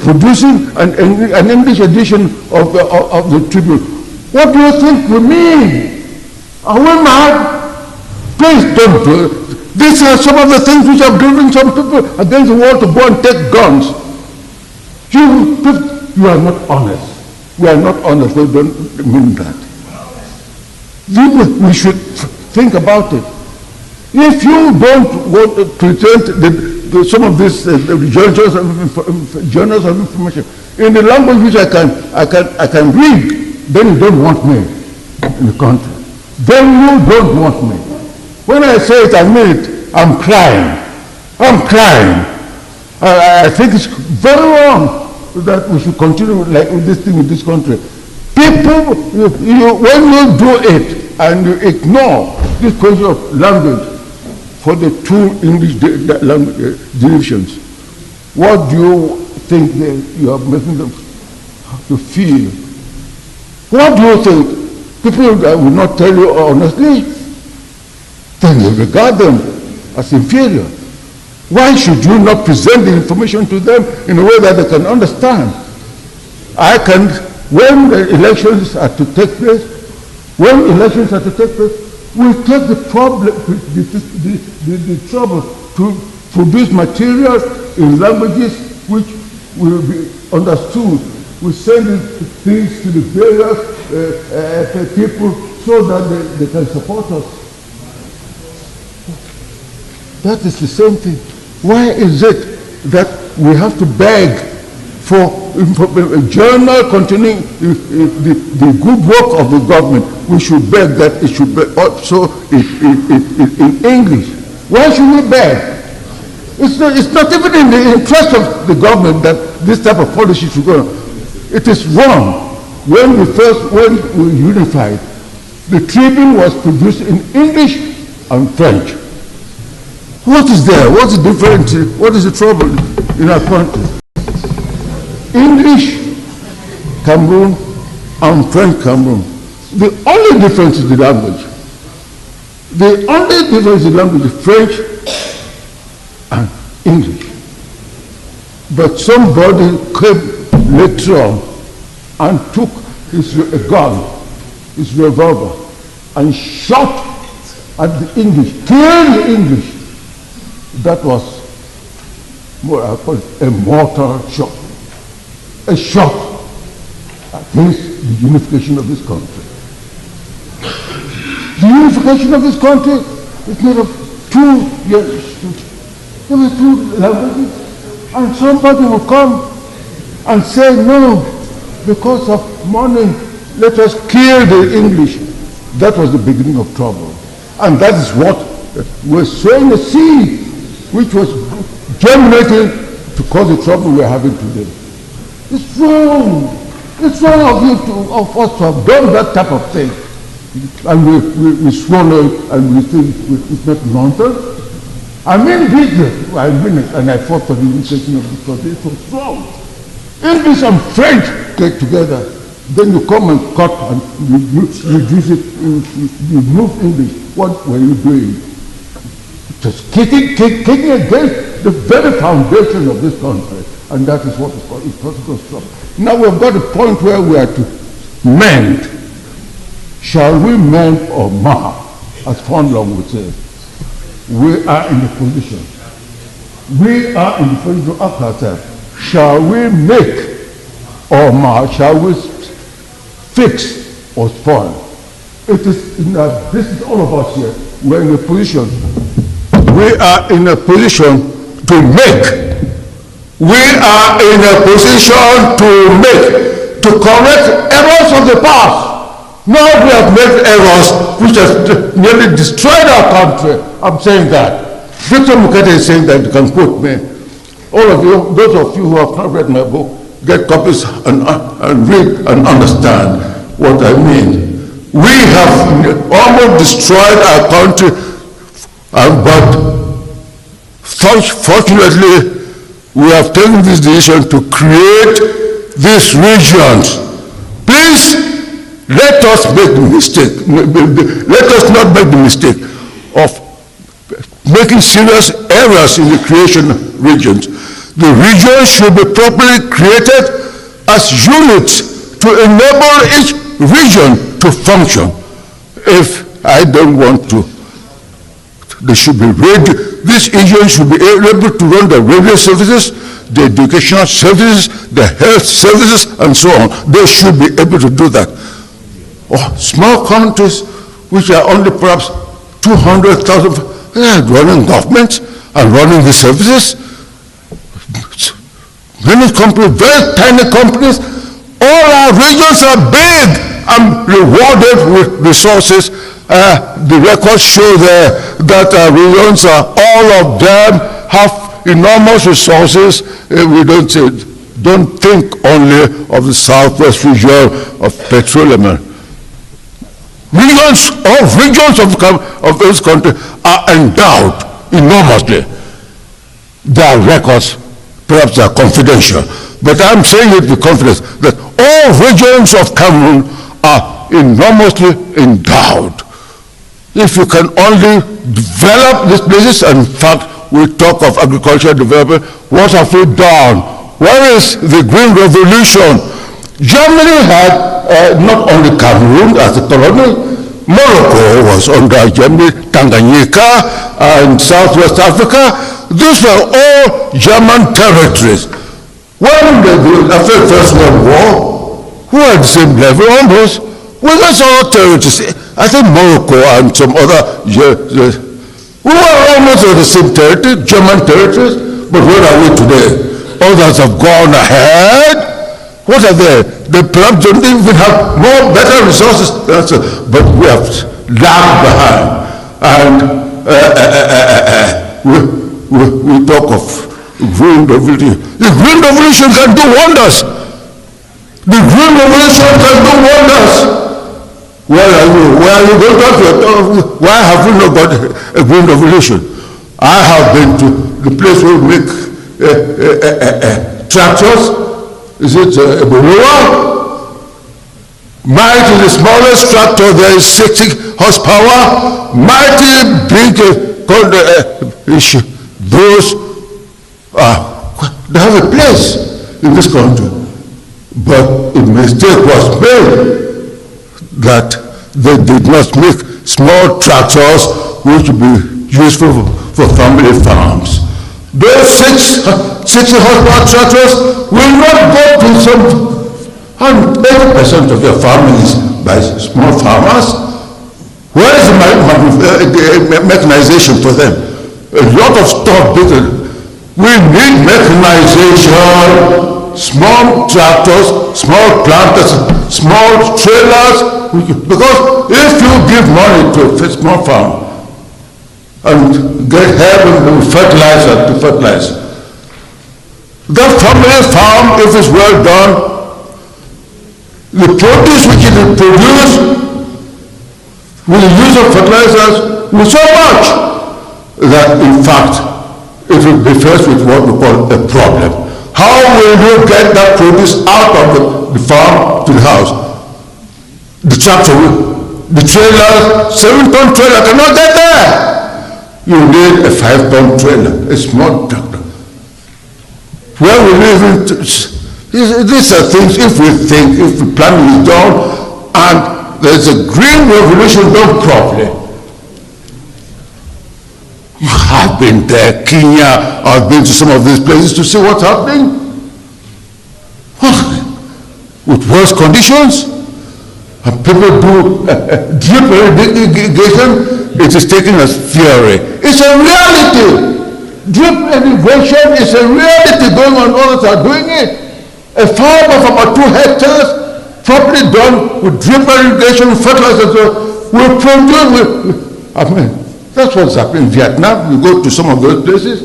producing an English edition of the Tribune. What do you think we mean? Are we mad? Please don't do it. These are some of the things which have driven some people against the wall to go and take guns. You are not honest. We are not honest. We don't mean that. We should think about it. If you don't want to present some of these journals of information in the language which I can read, then you don't want me in the country. Then you don't want me. When I say it, I mean it. I'm crying. I'm crying. I think it's very wrong that we should continue like this thing in this country. People, when you do it and you ignore this question of language for the two English language divisions, what do you think you are making them to feel? What do you think? People that will not tell you honestly, then you regard them as inferior. Why should you not present the information to them in a way that they can understand? When the elections are to take place, we take the trouble to produce materials in languages which will be understood. We send things to the various people so that they can support us. That is the same thing. Why is it that we have to beg for a journal containing the good work of the government? We should beg that it should be also in English. Why should we beg? It's not even in the interest of the government that this type of policy should go on. It is wrong. When we unified, the Tribune was produced in English and French. What is there? What is the difference? What is the trouble in our country? English Cameroon and French Cameroon. The only difference is the language. The only difference in language is French and English. But somebody came later on and took a gun, his revolver, and shot at the English, killed the English. That was what I call a mortal shot. A shot against the unification of this country. The unification of this country is made of there were two languages, and somebody will come and say, no, because of money, let us kill the English. That was the beginning of trouble. And that is what was sowing a seed which was germinating to cause the trouble we are having today. It's wrong. It's wrong of us to have done that type of thing. And we swallow it and we think it's not nonsense. I mean business. I mean it, and I fought for the unification of this country. It was wrong. English and French get together. Then you come and cut and reduce it, you move English. What were you doing? Just kicking against the very foundation of this country. And that is what is called political struggle. Now we've got a point where we are to mend. Shall we mend or mar? As Nfon would say. We are in the position. We are in the position to ask ourselves. Shall we make or mar? Shall we fix or spoil? It is this is all of us here. We're in a position. We are in a position to make. We are in a position to correct errors of the past. Now we have made errors which have nearly destroyed our country. I'm saying that. Victor Mukete is saying that. You can quote me. All of you, those of you who have not read my book, get copies and read and understand what I mean. We have almost destroyed our country, but fortunately, we have taken this decision to create these regions. Please, let us make the mistake. Let us not make the mistake of making serious errors in the creation of regions. The regions should be properly created as units to enable each region to function. If I don't want to, they should be ready. These regions should be able to run the radio services, the educational services, the health services, and so on. They should be able to do that. Small countries, which are only perhaps 200,000, running governments and running the services. Many companies, very tiny companies, all our regions are big and rewarded with resources. The records show there that our regions are, all of them have enormous resources. We don't think only of the southwest region of petroleum. Regions, all regions of this country are endowed enormously. Their records, perhaps they are confidential, but I'm saying it with confidence that all regions of Cameroon are enormously endowed. If you can only develop these places, and in fact, we talk of agricultural development, what have we done? Where is the Green Revolution? Germany had not only Cameroon as a colony, Morocco was under Germany, Tanganyika, and Southwest Africa. These were all German territories. When after the First World War, who had the same level almost, well, that's all territories. I think Morocco and some other, we were almost on the same territory, German territories, but where are we today? Others have gone ahead. What are they? They perhaps don't even have more better resources, but we have lagged behind. And we talk of Green Revolution. The Green Revolution can do wonders. The Green Revolution can do wonders. Where are you? Where are you going to? Why have we not got a Green Revolution? I have been to the place where we make tractors. Is it Ebola? Mighty, the smallest tractor there is 60 horsepower. Mighty big, those they have a place in this country. But a mistake was made that they did not make small tractors which would be useful for family farms. Those 60 horsepower tractors will not go to some, and 80% of their families by small farmers. Where is the mechanization for them? A lot of stuff business. We need mechanization, small tractors, small planters, small trailers, because if you give money to a small farm, and get help and fertilizer to fertilize. That family farm, if it's well done, the produce which it will produce with the use of fertilizers will so much that in fact it will be faced with what we call a problem. How will you get that produce out of the farm to the house? The tractor, the trailer, 7-ton trailer cannot get there. You need a 5-ton trailer, a small tractor. Where we live in, these are things, if we think, if the planning is done, and there's a green revolution done properly. You have been there, Kenya, I've been to some of these places to see what's happening. With worse conditions, and people do drip irrigation. It is taken as theory. It's a reality. Drip irrigation is a reality going on. Others are doing it. A farm of about 2 hectares, properly done with drip irrigation, fertilizer, will produce. I mean, that's what's happening in Vietnam. You go to some of those places,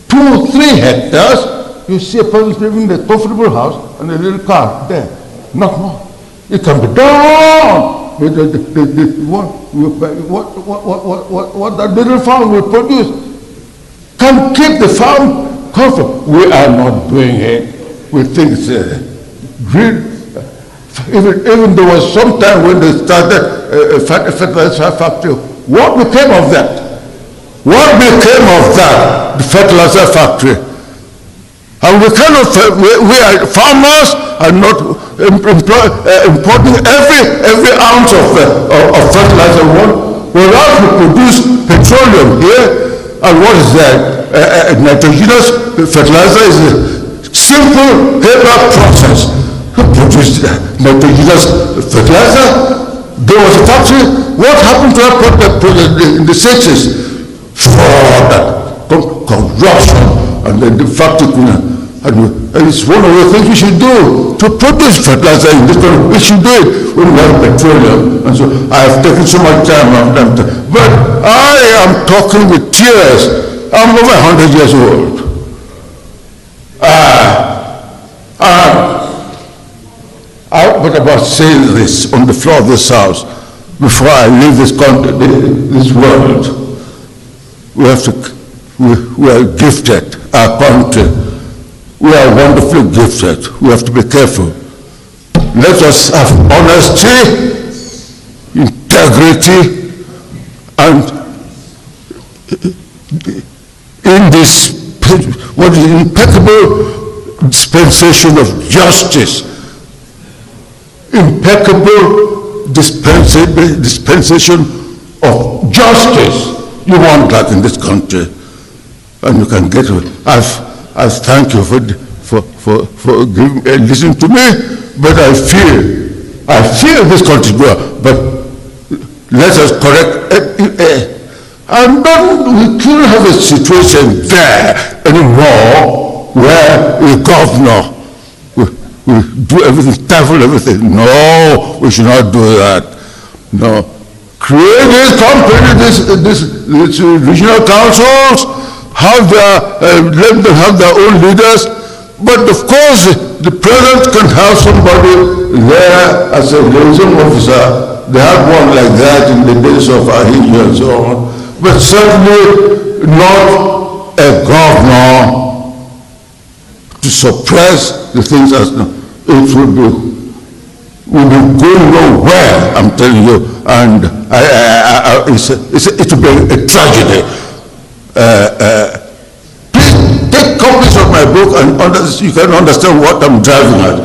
2-3 hectares, you see a person living in a comfortable house and a little car there. Not more. It can be done. What that little farm will produce can keep the farm comfortable. We are not doing it. We think it's green. Even there was some time when they started a fertilizer factory. What became of that? What became of that? The fertilizer factory. And we cannot, we are farmers are not importing every ounce of fertilizer. We're allowed to produce petroleum here. And what is that? Nitrogenous fertilizer is a simple paper process to produce nitrogenous fertilizer. There was a factory. What happened to that project in the 60s? Fraud, corruption, and then the factory. And it's one of the things we should do to produce fertilizer in this country. We should do it when we have petroleum. And so I have taken so much time, but I am talking with tears. I'm over 100 years old. What about saying this on the floor of this house before I leave this country, this world? We are gifted, our country. We are wonderfully gifted. We have to be careful. Let us have honesty, integrity, and in this what is impeccable dispensation of justice. Impeccable dispensation of justice. You want that in this country, and you can get it. I thank you for listening to me, but I fear this country go. But let us correct. And we can't have a situation there anymore where a governor we do everything, tackle everything. No, we should not do that. No. Create this company, these regional councils, let them have their own leaders. But of course, the president can have somebody there as a liaison officer. They had one like that in the days of Ahija and so on. But certainly not a governor to suppress the things as it will be going nowhere, I'm telling you, and it will be a tragedy. Please take copies of my book and you can understand what I'm driving at.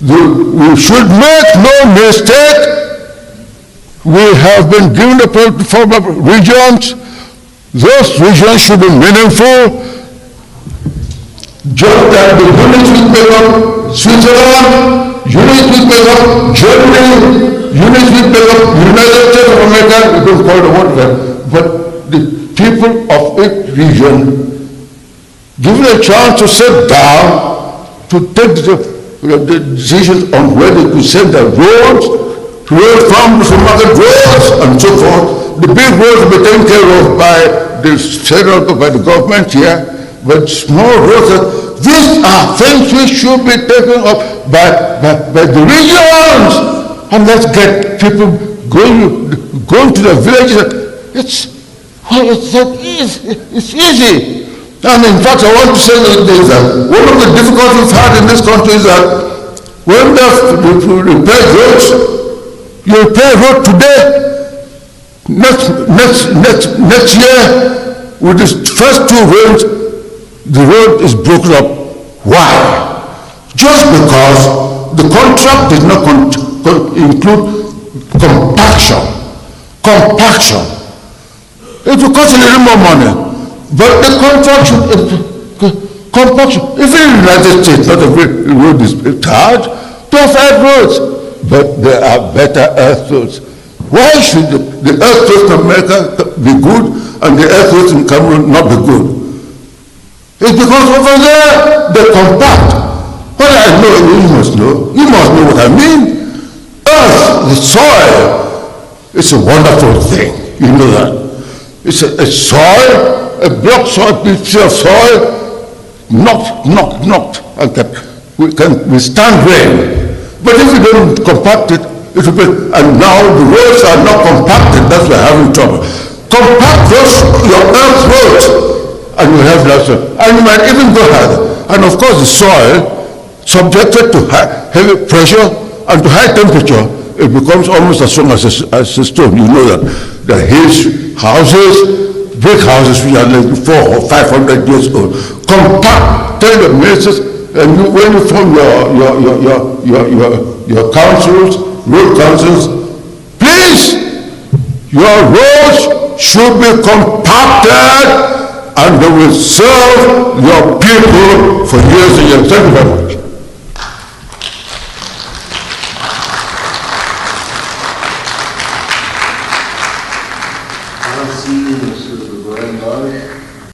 We should make no mistake. We have been given the platform of regions. Those regions should be meaningful. Just that the units will make up Switzerland, units will make up Germany, units will make up United States of America, we don't call it whatever, but the people of each region given a chance to sit down to take the decisions on where they could send their roads, from market roads and so forth. The big roads will be taken care of by the federal, by the government here. But small roads, these are things which should be taken up by the regions. And let's get people going to the villages. It's easy. And in fact, I want to say that one of the difficulties we've had in this country is that when they repair roads, you repair a road today, next year, with the first two rains, the road is broken up. Why? Just because the contract did not include compaction. It will cost a little more money, but the contract should compaction. Even in the United States, not every road is hard to have earth roads, but there are better earth roads. Why should the earth roads in America be good and the earth roads in Cameroon not be good? It's because over there, they compact. What I know, you must know what I mean. Earth, the soil, it's a wonderful thing. You know that. It's a soil, a block soil, piece of soil, knocked, and can withstand rain. But if you don't compact it, it will be, and now the roads are not compacted, that's why we're having trouble. Compact your earth roads, and you have lots of, and you might even go higher. And of course the soil, subjected to heavy pressure and to high temperature, it becomes almost as strong as a stone. You know that. The hills, houses, big houses which are like 400 or 500 years old, compact, tell the ministers, and you, when you form your councils, road councils, please, your roads should be compacted and they will serve your people for years and years. Thank you very much.